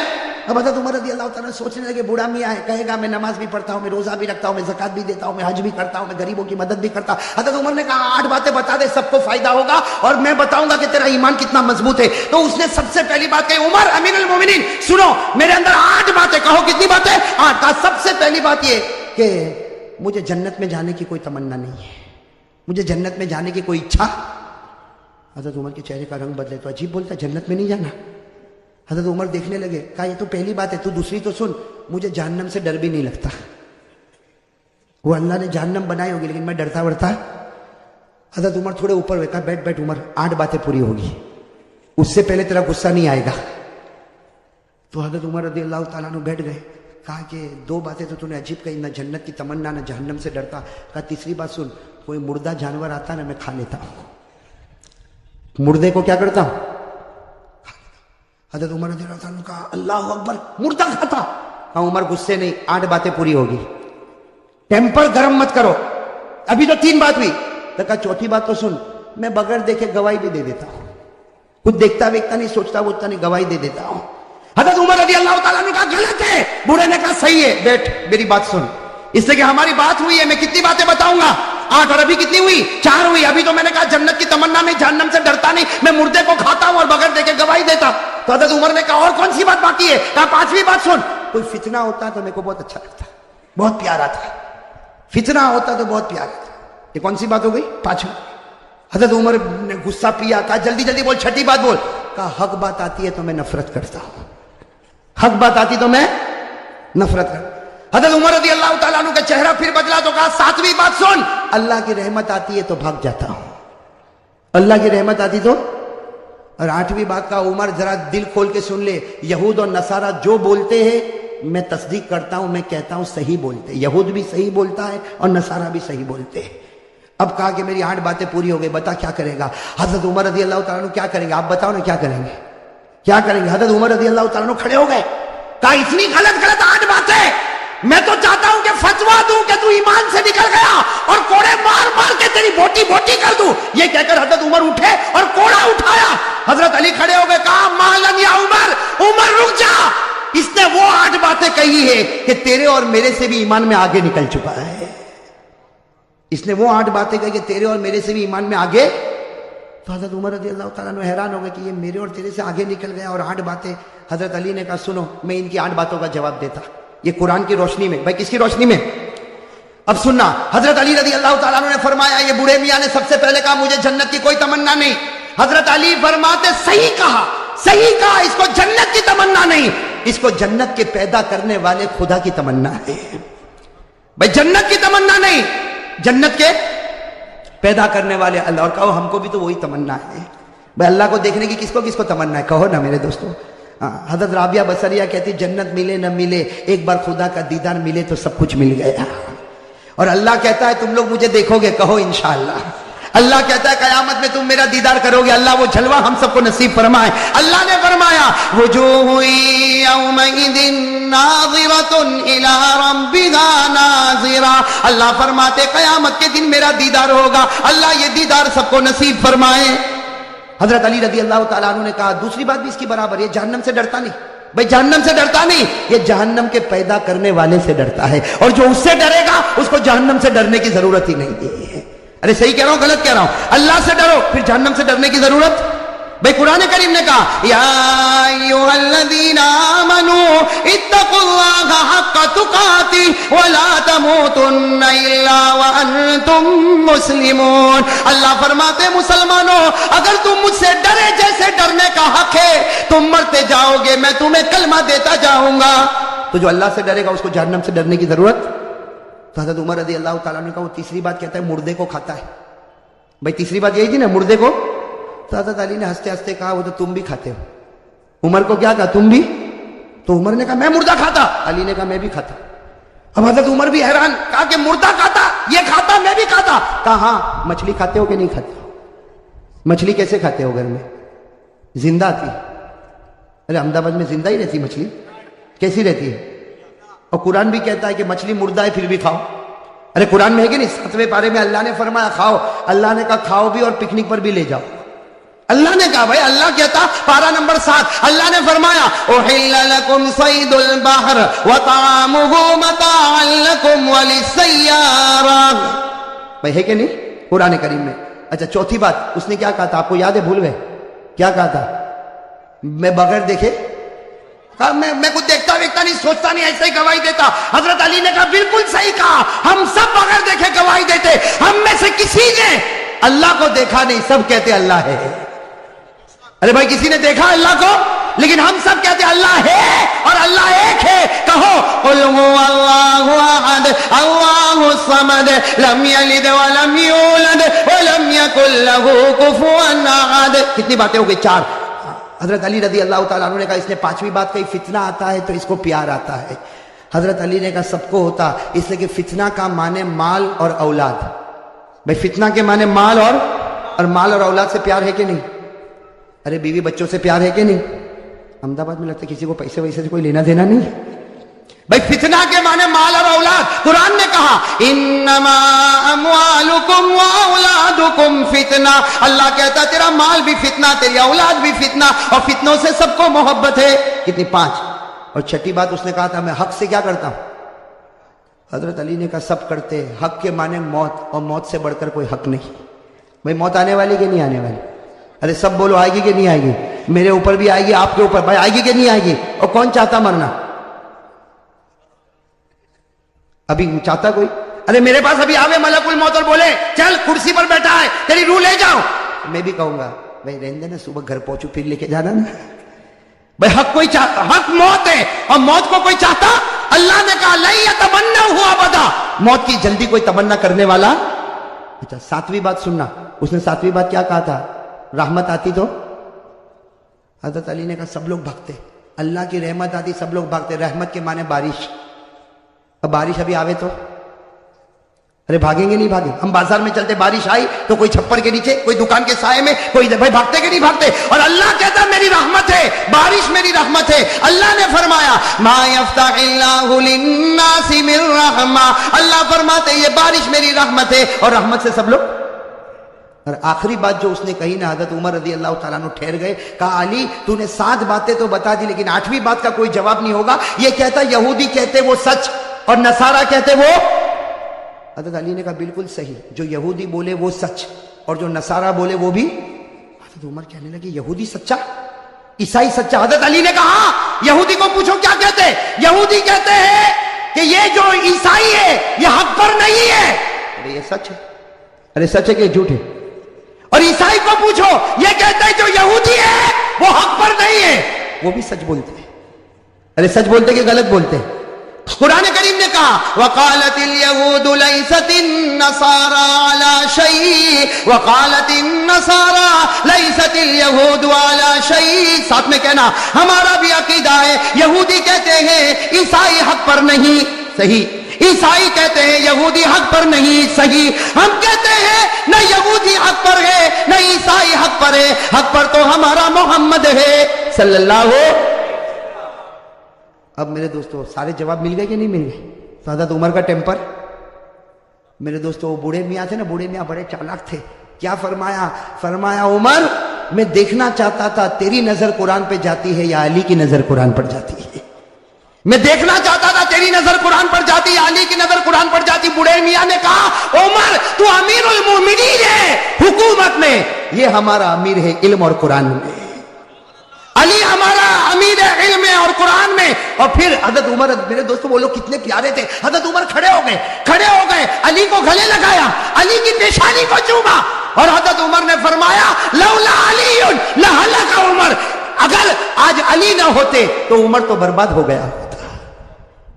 اب حضرت عمر رضی اللہ تعالیٰ سوچنے لگے بوڑھا میاں ہے, کہے گا میں نماز بھی پڑھتا ہوں, میں روزہ بھی رکھتا ہوں, میں زکات بھی دیتا ہوں, میں حج بھی کرتا ہوں, میں غریبوں کی مدد بھی کرتا ہوں. حضرت عمر نے کہا 8 باتیں بتا دے, سب کو فائدہ ہوگا اور میں بتاؤں گا کہ تیرا ایمان کتنا مضبوط ہے. تو اس نے سب سے پہلی بات کہی, عمر امیر المومنین سنو, میرے اندر 8 باتیں. کہو کتنی باتیں؟ 8. کہا سب سے پہلی بات یہ کہ مجھے جنت میں جانے کی کوئی تمنا نہیں ہے, مجھے جنت میں جانے کی کوئی اچھا. حضرت عمر کے چہرے کا رنگ بدلے, تو عجیب بولتا ہے جنت میں نہیں جانا. حضرت عمر دیکھنے لگے, کہا یہ تو پہلی بات ہے, تو دوسری تو سن, مجھے جہنم سے ڈر بھی نہیں لگتا. وہ اللہ نے جہنم بنائی ہوگی لیکن میں ڈرتا ورتا. حضرت عمر تھوڑے اوپر ہوئے, کہا بیٹھ بیٹھ عمر, 8 باتیں پوری ہوگی, اس سے پہلے تیرا غصہ نہیں آئے گا. تو حضرت عمر رضی اللہ تعالیٰ عنہ بیٹھ گئے. کہا کہ 2 باتیں تو نے عجیب کہی, نہ جنت کی تمنا نہ جہنم سے ڈرتا. کہا تیسری بات سن, کوئی مردہ جانور آتا نا میں کھا لیتا ہوں, مردے کو کیا کرتا ہوں. حضرت عمر رضی اللہ تعالیٰ نے کہا اللہ اکبر, مردہ کھاتا. کہا عمر غصے نہیں, 8 باتیں پوری ہوگی, ٹیمپر گرم مت کرو, ابھی تو 3 بات ہوئی. تو کہا چوتھی بات تو سن, میں بغیر دیکھے گواہی بھی دے دیتا ہوں, کچھ دیکھتا ویکھتا نہیں, سوچتا ووچتا نہیں, گواہی دے دیتا ہوں. حضرت عمر رضی اللہ تعالیٰ نے کہا غلط ہے. بوڑھے نے کہا صحیح ہے, بیٹھ میری بات سن, اس لیے کہ ہماری بات ہوئی ہے, میں کتنی باتیں بتاؤں گا, 8 اور ابھی کتنی ہوئی, 4 ہوئی. ابھی تو میں نے کہا جنت کی تمنا نہیں, جہنم سے ڈرتا نہیں, میں مردے کو کھاتا ہوں اور بغیر دیکھے گواہی دیتا. تو حضرت عمر نے کہا اور کون سی بات باقی ہے. کہا 5ویں بات سن, کوئی فتنہ ہوتا تو میرے کو بہت اچھا لگتا, بہت پیارا تھا, فتنہ ہوتا تو بہت پیارا تھا. یہ کون سی بات ہو گئی, 5ویں. حضرت عمر نے غصہ پیا, کہا جلدی جلدی بول, 6ٹھی بات بول. کہا حق بات آتی ہے تو میں نفرت کرتا ہوں, حق بات آتی تو میں نفرت کرتا. حضرت عمر رضی اللہ تعالیٰ عنہ کا چہرہ پھر بدلا تو کہا 7ویں بات سن, اللہ کی رحمت آتی ہے تو بھاگ جاتا ہوں, اللہ کی رحمت آتی تو. اور 8ویں بات کا عمر ذرا دل کھول کے سن لے, یہود اور نصارہ جو بولتے ہیں میں تصدیق کرتا ہوں, میں کہتا ہوں صحیح بولتے, یہود بھی صحیح بولتا ہے اور نصارہ بھی صحیح بولتے ہیں. اب کہا کہ میری 8 باتیں پوری ہو گئی, بتا کیا کرے گا. حضرت عمر رضی اللہ تعالیٰ عنہ کیا کریں گے, آپ بتاؤ نا کیا کریں گے, کیا کریں گے. حضرت عمر رضی اللہ تعالیٰ عنہ کھڑے ہو گئے, کہا اتنی غلط 8 باتیں, میں تو چاہتا ہوں کہ فتوا دوں کہ تو ایمان سے نکل گیا اور کوڑے مار مار کے تیری بوٹی بوٹی کر دوں. یہ کہہ کر حضرت عمر اٹھے اور کوڑا اٹھایا. حضرت علی کھڑے ہو گئے, کہا مالن یا عمر, عمر رک جا, اس نے وہ 8 باتیں کہی ہے کہ تیرے اور میرے سے بھی ایمان میں آگے نکل چکا ہے. اس نے وہ 8 باتیں کہی کہ تیرے اور میرے سے بھی ایمان میں آگے. تو حضرت عمر رضی اللہ تعالیٰ نے حیران ہو گئے کہ یہ میرے اور تیرے سے آگے نکل گیا اور 8 باتیں. حضرت علی نے کہا سنو, میں ان کی 8 باتوں کا جواب دیتا, یہ قرآن کی روشنی میں. بھائی کس کی روشنی میں, اب سننا. حضرت علی رضی اللہ تعالیٰ عنہ نے فرمایا, یہ بوڑھے میاں نے سب سے پہلے کہا مجھے جنت کی کوئی تمنا نہیں. حضرت علی فرماتے صحیح کہا, صحیح کہا, اس کو جنت کی تمنا نہیں, اس کو جنت کے پیدا کرنے والے خدا کی تمنا ہے. بھائی جنت کی تمنا نہیں, جنت کے پیدا کرنے والے اللہ. اور کہو ہم کو بھی تو وہی تمنا ہے. بھائی اللہ کو دیکھنے کی کس کو تمنا ہے, کہو نا میرے دوستوں. حضرت رابعہ بصریہ کہتی جنت ملے نہ ملے, ایک بار خدا کا دیدار ملے تو سب کچھ مل گیا. اور اللہ کہتا ہے تم لوگ مجھے دیکھو گے, کہو انشاءاللہ. اللہ کہتا ہے قیامت میں تم میرا دیدار کرو گے, اللہ وہ جلوہ ہم سب کو نصیب فرمائے. اللہ نے فرمایا وجوہ یومئذ ناظرۃ الی ربها ناظرہ. اللہ فرماتے قیامت کے دن میرا دیدار ہوگا, اللہ یہ دیدار سب کو نصیب فرمائے. حضرت علی رضی اللہ تعالیٰ عنہ نے کہا دوسری بات بھی اس کی برابر, یہ جہنم سے ڈرتا نہیں. بھائی جہنم سے ڈرتا نہیں, یہ جہنم کے پیدا کرنے والے سے ڈرتا ہے, اور جو اس سے ڈرے گا اس کو جہنم سے ڈرنے کی ضرورت ہی نہیں ہے. ارے صحیح کہہ رہا ہوں غلط کہہ رہا ہوں, اللہ سے ڈرو پھر جہنم سے ڈرنے کی ضرورت. بھائی قرآن کریم نے کہا یا ایھا الذین آمنوا اتقوا اللہ حق تقاتہ ولا تموتن الا وانتم مسلمون. اللہ فرماتے مسلمانوں اگر تم مجھ سے ڈرے جیسے ڈرنے کا حق ہے, تم مرتے جاؤ گے, میں تمہیں کلمہ دیتا جاؤں گا. تو جو اللہ سے ڈرے گا اس کو جہنم سے ڈرنے کی ضرورت. تو حضرت عمر رضی اللہ تعالیٰ نے کہا وہ تیسری بات کہتا ہے مردے کو کھاتا ہے. بھائی تیسری بات یہی تھی نا, مردے کو. تو حضرت علی نے ہنستے ہنستے کہا وہ تو تم بھی کھاتے ہو. عمر کو کیا کہا, تم بھی. تو عمر نے کہا میں مردہ کھاتا, علی نے کہا میں بھی کھاتا. اب حضرت عمر بھی حیران, کہا کہ مردہ کھاتا, یہ کھاتا, میں بھی کھاتا. کہا ہاں مچھلی کھاتے ہو کہ نہیں کھاتے ہو. مچھلی کیسے کھاتے ہو, گھر میں زندہ آتی. ارے احمد آباد میں زندہ ہی رہتی مچھلی, کیسی رہتی ہے. اور قرآن بھی کہتا ہے کہ مچھلی مردہ ہے پھر بھی کھاؤ. ارے قرآن میں ہے کہ نہیں, 7ویں پارے میں اللہ نے فرمایا کھاؤ. اللہ نے کہا کھاؤ بھی اور پکنک پر بھی لے جاؤ. اللہ نے کہا بھائی، اللہ کہتا پارہ نمبر 7، اللہ نے فرمایا احل لکم صید البحر وطعامہ متاعا لکم وللسیارہ، بھائی ہے کہ نہیں قرآن کریم میں؟ اچھا چوتھی بات اس نے کیا کہا تھا، آپ کو یاد ہے؟ بھول گئے کیا کہا تھا؟ میں بغیر دیکھے میں کچھ دیکھتا ویکھتا نہیں، سوچتا نہیں، ایسے ہی گواہی دیتا۔ حضرت علی نے کہا بالکل صحیح کہا، ہم سب بغیر دیکھے گواہی دیتے، ہم میں سے کسی نے اللہ کو دیکھا نہیں، سب کہتے اللہ ہے۔ ارے بھائی کسی نے دیکھا اللہ کو؟ لیکن ہم سب کہتے اللہ ہے اور اللہ ایک ہے۔ کہو قل هو اللہ احد اللہ الصمد لم یلد ولم یولد ولم یکن له کفوا احد۔ کتنی باتیں ہو گئی؟ 4۔ حضرت علی رضی اللہ تعالیٰ عنہ نے کہا اس نے 5ویں بات کہی، فتنہ آتا ہے تو اس کو پیار آتا ہے۔ حضرت علی نے کہا سب کو ہوتا، اس لیے کہ فتنہ کا معنی مال اور اولاد۔ بھائی فتنہ کے معنی مال اور مال اور اولاد سے پیار ہے کہ نہیں؟ ارے بیوی بچوں سے پیار ہے کہ نہیں؟ احمد آباد میں لگتا ہے کسی کو پیسے ویسے سے کوئی لینا دینا نہیں۔ بھائی فتنہ کے معنی مال اور اولاد۔ قرآن نے کہا انما اموالکم واولادکم فتنہ، اللہ کہتا تیرا مال بھی فتنہ، تیری اولاد بھی فتنہ، اور فتنوں سے سب کو محبت ہے۔ کتنی؟ 5۔ اور 6ٹھی بات اس نے کہا تھا میں حق سے کیا کرتا ہوں؟ حضرت علی نے کہا سب کرتے، حق کے معنی موت، اور موت سے بڑھ کر کوئی حق نہیں۔ بھائی موت آنے والی کہ نہیں آنے والی؟ ارے سب بولو آئے گی کہ نہیں آئے گی؟ میرے اوپر بھی آئے گی، آپ کے اوپر بھائی آئے گی کہ نہیں آئے گی؟ اور کون چاہتا مرنا؟ ابھی چاہتا کوئی؟ ارے میرے پاس ابھی آوے ملک الموت اور بولے چل کرسی پر بیٹھا ہے تیری روح لے جاؤ، میں بھی کہوں گا بھائی رہنے دینا، صبح گھر پہنچو پھر لے کے جانا نا۔ بھائی حق کوئی چاہتا، حق موت ہے، اور موت کو کوئی چاہتا؟ اللہ نے کہا لن یتمنوا ابدا، موت کی جلدی کوئی تمنا کرنے والا۔ اچھا 7ویں بات سننا، اس نے 7ویں بات کیا کہا تھا؟ رحمت آتی تو حضرت علی نے کہا سب لوگ بھاگتے، اللہ کی رحمت آتی سب لوگ بھاگتے۔ رحمت کے معنی بارش، اب بارش ابھی آوے تو ارے بھاگیں گے نہیں بھاگیں؟ ہم بازار میں چلتے، بارش آئی تو کوئی چھپر کے نیچے، کوئی دکان کے سائے میں، کوئی بھائی بھاگتے کہ نہیں بھاگتے؟ اور اللہ کہتا میری رحمت ہے، بارش میری رحمت ہے۔ اللہ نے فرمایا ما یفتح اللہ للناس من رحمہ، اللہ فرماتے یہ بارش میری رحمت ہے، اور رحمت سے سب لوگ۔ اور آخری بات جو اس نے کہی نا، حضرت عمر رضی اللہ تعالیٰ عنہ ٹھہر گئے، کہا علی تو نے 7 باتیں تو بتا دی لیکن 8ویں بات کا کوئی جواب نہیں ہوگا۔ یہ کہتا یہودی کہتے وہ سچ اور نصارہ کہتے وہ۔ حضرت علی نے کہا بالکل صحیح، جو یہودی بولے وہ سچ اور جو نصارہ بولے وہ بھی۔ حضرت عمر کہنے لگے یہودی سچا، عیسائی سچا؟ حضرت علی نے کہا یہودی کو پوچھو کیا کہتے ہیں؟ یہودی کہتے ہیں کہ یہ جو عیسائی ہے یہ حق پر نہیں ہے۔ ارے یہ سچ ہے؟ ارے سچ ہے کہ جھوٹ ہے؟ اور عیسائی کو پوچھو یہ کہتے ہیں جو یہودی ہے وہ حق پر نہیں ہے، وہ بھی سچ بولتے ہیں۔ ارے سچ بولتے کہ غلط بولتے؟ قرآن کریم نے کہا وقالت اليهود ليست النصارى على شيء وقالت النصارى ليست اليهود على شيء۔ ساتھ میں کہنا ہمارا بھی عقیدہ ہے، یہودی کہتے ہیں عیسائی حق پر نہیں، صحیح۔ عیسائی کہتے ہیں یہودی حق پر نہیں، صحیح۔ ہم کہتے ہیں نہ یہودی حق پر ہے نہ عیسائی حق پر ہے، حق پر تو ہمارا محمد ہے صلی اللہ علیہ۔ اب میرے دوستو سارے جواب مل گئے کہ نہیں مل گئے؟ تو حضرت عمر کا ٹیمپر، میرے دوستو وہ بوڑھے میاں تھے نا، بوڑھے میاں بڑے چالاک تھے۔ کیا فرمایا؟ فرمایا عمر میں دیکھنا چاہتا تھا تیری نظر قرآن پہ جاتی ہے یا علی کی نظر قرآن پر جاتی ہے۔ میں دیکھنا چاہتا تھا تیری نظر قرآن پر جاتی یا علی کی نظر قرآن پر جاتی۔ بوڑھے میاں نے کہا عمر تو امیر المومنین ہے حکومت میں، یہ ہمارا امیر ہے علم اور قرآن میں، علی ہمارا امیر ہے علم میں اور قرآن میں۔ اور پھر حضرت عمر، میرے دوستوں وہ لوگ کتنے پیارے تھے، حضرت عمر کھڑے ہو گئے، علی کو گلے لگایا، علی کی پیشانی کو چوما، اور حضرت عمر نے فرمایا لولا علی لہلک عمر، اگر آج علی نہ ہوتے تو عمر تو برباد ہو گیا ہوتا۔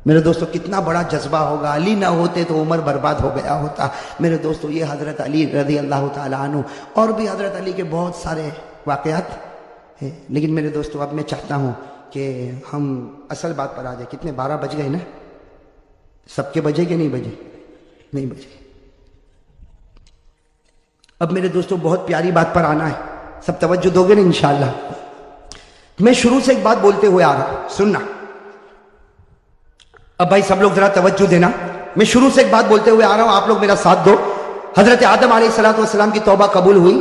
میرے دوستو کتنا بڑا جذبہ ہوگا، علی نہ ہوتے تو عمر برباد ہو گیا ہوتا۔ میرے دوستو یہ حضرت علی رضی اللہ تعالیٰ عنہ، اور بھی حضرت علی کے بہت سارے واقعات ہیں، لیکن میرے دوستو اب میں چاہتا ہوں کہ ہم اصل بات پر آ جائیں۔ کتنے 12 بج گئے نا؟ سب کے بجے کہ نہیں بجے؟ نہیں بجے۔ اب میرے دوستو بہت پیاری بات پر آنا ہے، سب توجہ دو گے نا انشاءاللہ؟ میں شروع سے ایک بات بولتے ہوئے آ رہا ہوں، سننا۔ اب بھائی سب لوگ ذرا توجہ دینا، میں شروع سے ایک بات بولتے ہوئے آ رہا ہوں، آپ لوگ میرا ساتھ دو۔ حضرت آدم علیہ السلام کی توبہ قبول ہوئی،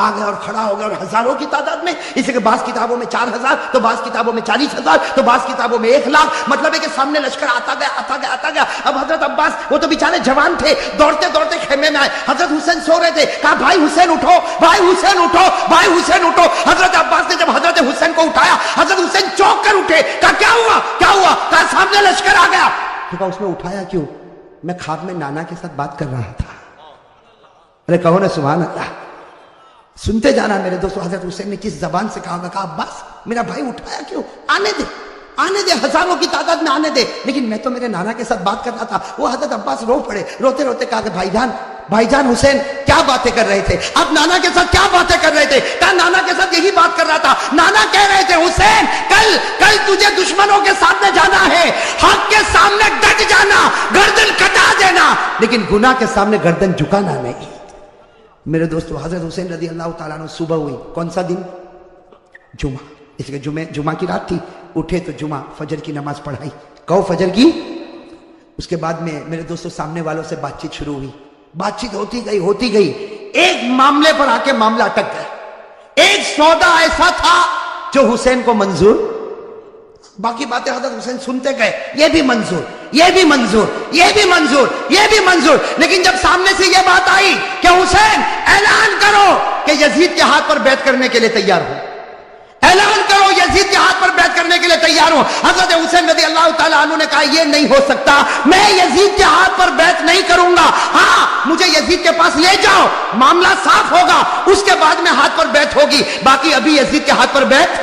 آ گئے اور کھڑا ہو گیا اور ہزاروں کی تعداد میں، اسی کے بعض کتابوں میں 4000 تو بعض کتابوں میں 40,000 تو بعض کتابوں میں 1,00,000، مطلب ہے کہ سامنے لشکر آتا گیا۔ اب حضرت عباس وہ تو بیچارے جوان تھے، دوڑتے دوڑتے خیمے میں آئے، حضرت حسین سو رہے تھے، کہا بھائی حسین اٹھو، بھائی حسین اٹھو، بھائی حسین اٹھو۔ حضرت عباس نے جب حضرت حسین کو اٹھایا، حضرت حسین چونک کر اٹھے، کہا کیا ہوا کیا ہوا؟ کہا سامنے لشکر آ گیا۔ تو کہا اس میں اٹھایا کیوں؟ میں خواب میں نانا کے ساتھ بات کر رہا تھا۔ ارے کہو نا سبحان اللہ، سنتے جانا میرے دوستو۔ حضرت حسین نے کس زبان سے کہا؟ کہا عباس میرا بھائی اٹھایا کیوں؟ آنے دے، ہزاروں کی تعداد میں آنے دے، لیکن میں تو میرے نانا کے ساتھ بات کر رہا تھا۔ وہ حضرت عباس رو پڑے، روتے روتے کہا کہ بھائی جان حسین کیا باتیں کر رہے تھے؟ اب نانا کے ساتھ کیا باتیں کر رہے تھے؟ کہا نانا کے ساتھ یہی بات کر رہا تھا، نانا کہہ رہے تھے حسین کل تجھے دشمنوں کے سامنے جانا ہے، حق کے سامنے ڈٹ جانا، گردن کٹا دینا، لیکن گناہ کے سامنے گردن جھکانا نہیں۔ میرے دوستو حضرت حسین رضی اللہ تعالیٰ عنہ صبح ہوئی، کون سا دن؟ جمعہ۔ اس کے جمعہ کی رات تھی، اٹھے تو جمعہ فجر کی نماز پڑھائی، کہو فجر کی۔ اس کے بعد میں میرے دوستو سامنے والوں سے بات چیت شروع ہوئی، بات چیت ہوتی گئی، ایک معاملے پر آ کے معاملہ اٹک گیا۔ ایک سودا ایسا تھا جو حسین کو منظور، باقی باتیں حضرت حسین سنتے گئے، یہ بھی منظور، یہ بھی منظور، یہ بھی منظور، یہ بھی منظور، لیکن جب سامنے سے یہ بات آئی کہ حسین اعلان کرو کہ یزید کے ہاتھ پر بیعت کرنے کے لیے تیار ہو، اعلان کرو یزید کے ہاتھ پر بیعت کرنے کے لیے تیار ہو، حضرت حسین رضی اللہ تعالیٰ عنہ نے کہا یہ نہیں ہو سکتا، میں یزید کے ہاتھ پر بیعت نہیں کروں گا، ہاں مجھے یزید کے پاس لے جاؤ، معاملہ صاف ہوگا، اس کے بعد میں ہاتھ پر بیعت ہوگی، باقی ابھی یزید کے ہاتھ پر بیعت۔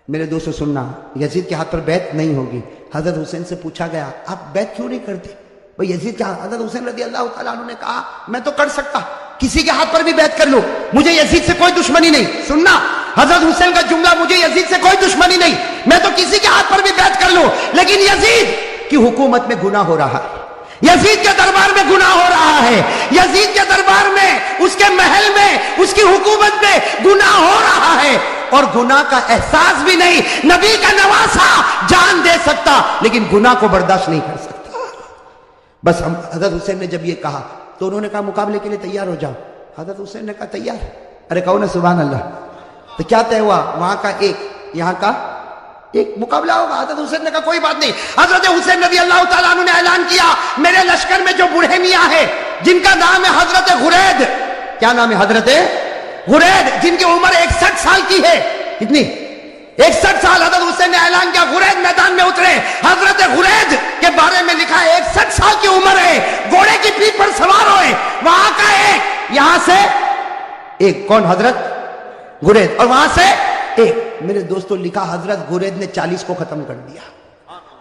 میرے دوستو سننا، یزید کے ہاتھ پر بیعت نہیں ہوگی۔ حضرت حسین سے پوچھا گیا آپ بیعت کیوں نہیں کرتے؟ بھئی یزید کے ہاتھ، حضرت حسین رضی اللہ تعالیٰ عنہ نے کہا میں تو کر سکتا، کسی کے ہاتھ پر بھی بیعت کر لوں، مجھے یزید سے کوئی دشمنی نہیں۔ سننا حضرت حسین کا جملہ، مجھے یزید سے کوئی دشمنی نہیں، میں تو کسی کے ہاتھ پر بھی بیعت کر لوں، لیکن یزید کی حکومت میں گناہ ہو رہا ہے، یزید کے دربار میں گناہ ہو رہا ہے، یزید کے دربار میں، اس کے محل میں، اس کی حکومت میں گناہ ہو رہا ہے، اور گناہ کا احساس بھی نہیں، نبی کا نواسا جان دے سکتا لیکن گناہ کو برداشت نہیں کر سکتا۔ بس حضرت حسین نے جب یہ کہا تو انہوں نے کہا مقابلے کے لیے تیار ہو جاؤ۔ حضرت حسین نے کہا تیار۔ ارے کہو نا سبحان اللہ۔ تو کیا طے ہوا؟ وہاں کا ایک، یہاں کا ایک مقابلہ ہوگا۔ حضرت حسین نے کہا کوئی بات نہیں۔ حضرت حسین رضی اللہ تعالیٰ عنہ نے اعلان کیا میرے لشکر میں جو بوڑھے میاں ہیں جن کا نام ہے حضرت غرید، کیا نام ہے؟ حضرت غرید، جن کی عمر 61 سال کی ہے۔ کتنی؟ 61 سال۔ حضرت حسین نے اعلان کیا غرید میدان میں اترے۔ حضرت غرید کے بارے میں لکھا ہے 61 سال کی عمر ہے، گھوڑے کی پیٹھ پر سوار ہوئے، وہاں کا ایک، یہاں سے ایک، کون؟ حضرت غرید، اور وہاں سے ایک۔ میرے دوستوں لکھا حضرت غرید نے 40 کو ختم کر دیا،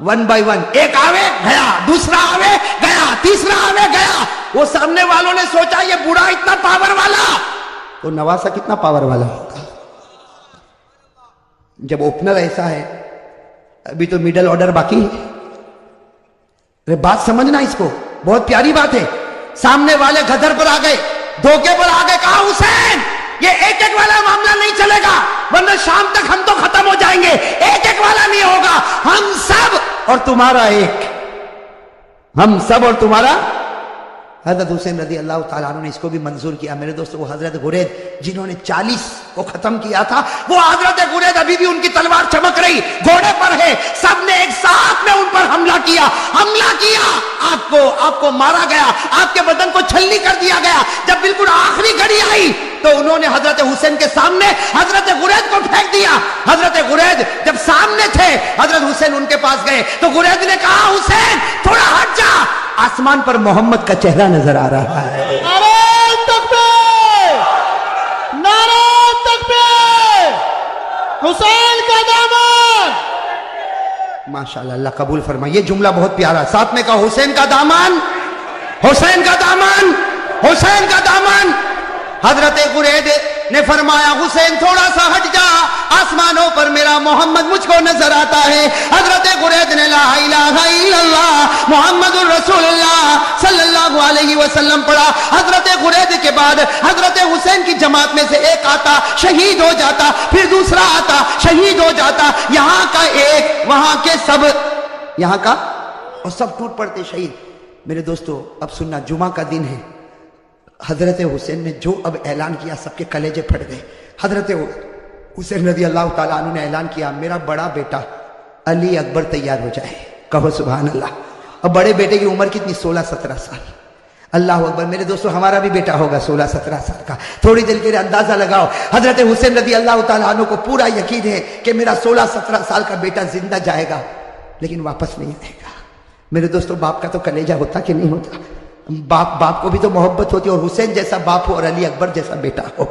1 by 1، ایک آوے گیا، دوسرا آوے گیا، تیسرا آوے گیا۔ وہ سامنے والوں نے سوچا یہ بوڑھا اتنا پاور والا تو نواسا کتنا پاور والا ہوگا۔ جب اوپنر ایسا ہے، ابھی تو میڈل آرڈر باقی ہے۔ بات سمجھنا اس کو، بہت پیاری بات ہے۔ سامنے والے گدر پر آ گئے، دھوکے پر آ گئے، کہا حسین یہ ایک ایک والا معاملہ نہیں چلے گا، ورنہ شام تک ہم تو ختم ہو جائیں گے، ایک ایک والا نہیں ہوگا، ہم سب اور تمہارا ایک، ہم سب اور تمہارا۔ حضرت حسین رضی اللہ تعالیٰ عنہ نے اس کو بھی منظور کیا۔ میرے دوستو وہ حضرت غرید جنہوں نے 40 کو ختم کیا تھا، وہ حضرت غرید ابھی بھی ان کی تلوار چمک رہی، گھوڑے پر ہے، سب نے ایک ساتھ میں ان پر حملہ کیا، آپ کو مارا گیا، آپ کے بدن کو چھلنی کر دیا گیا۔ جب بالکل آخری گھڑی آئی تو انہوں نے حضرت حسین کے سامنے حضرت غرید کو پھینک دیا۔ حضرت غرید جب سامنے تھے، حضرت حسین ان کے پاس گئے تو غرید نے کہا حسین تھوڑا ہٹ جا، آسمان پر محمد کا چہرہ نظر آ رہا ہے۔ نعرہ تکبیر، نعرہ تکبیر، حسین کا دامن۔ ماشاءاللہ، اللہ قبول فرمائے۔ یہ جملہ بہت پیارا، ساتھ میں کہا حسین کا دامن، حسین کا دامن، حسین کا دامن۔ حضرت غرید نے فرمایا حسین تھوڑا سا ہٹ جا، آسمانوں پر میرا محمد مجھ کو نظر آتا ہے۔ حضرت غرید نے لا الہ الا اللہ محمد الرسول اللہ صلی اللہ علیہ وسلم پڑھا۔ حضرت غرید کے بعد حضرت حسین کی جماعت میں سے ایک آتا، شہید ہو جاتا، پھر دوسرا آتا، شہید ہو جاتا، یہاں کا ایک، وہاں کے سب، یہاں کا اور سب ٹوٹ پڑتے شہید۔ میرے دوستو اب سننا، جمعہ کا دن ہے، حضرت حسین نے جو اب اعلان کیا سب کے کلیجے پھٹ گئے. حضرت حسین رضی اللہ تعالیٰ عنہ نے اعلان کیا میرا بڑا بیٹا علی اکبر تیار ہو جائے. کہو سبحان اللہ. اب بڑے بیٹے کی عمر کتنی؟ 16-17 سال. اللہ اکبر. میرے دوستو ہمارا بھی بیٹا ہوگا 16-17 سال کا. تھوڑی دیر کے لیے اندازہ لگاؤ. حضرت حسین رضی اللہ تعالیٰ عنہ کو پورا یقین ہے کہ میرا 16-17 سال کا بیٹا زندہ جائے گا لیکن واپس نہیں آئے گا. میرے دوستو باپ کا تو کلیجہ ہوتا کہ نہیں ہوتا؟ باپ کو بھی تو محبت ہوتی اور حسین جیسا باپ ہو اور علی اکبر جیسا بیٹا ہو.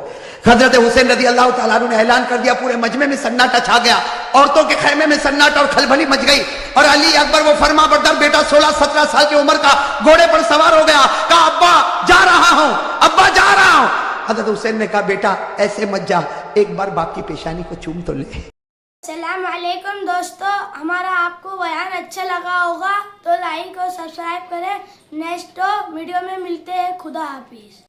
حضرت حسین رضی اللہ تعالیٰ عنہ نے اعلان کر دیا. پورے مجمع میں سناٹا چھا گیا. عورتوں کے خیمے میں سناٹا اور کھلبلی مچ گئی. اور علی اکبر وہ فرما بردار بیٹا 16-17 سال کی عمر کا گھوڑے پر سوار ہو گیا. کہا ابا جا رہا ہوں، ابا جا رہا ہوں. حضرت حسین نے کہا بیٹا ایسے مت جا، ایک بار باپ کی پیشانی کو چوم تو لے. السلام علیکم دوستو، ہمارا آپ کو بیان اچھا لگا ہوگا تو لائک اور سبسکرائب کریں. نیکسٹ ویڈیو میں ملتے ہیں. خدا حافظ.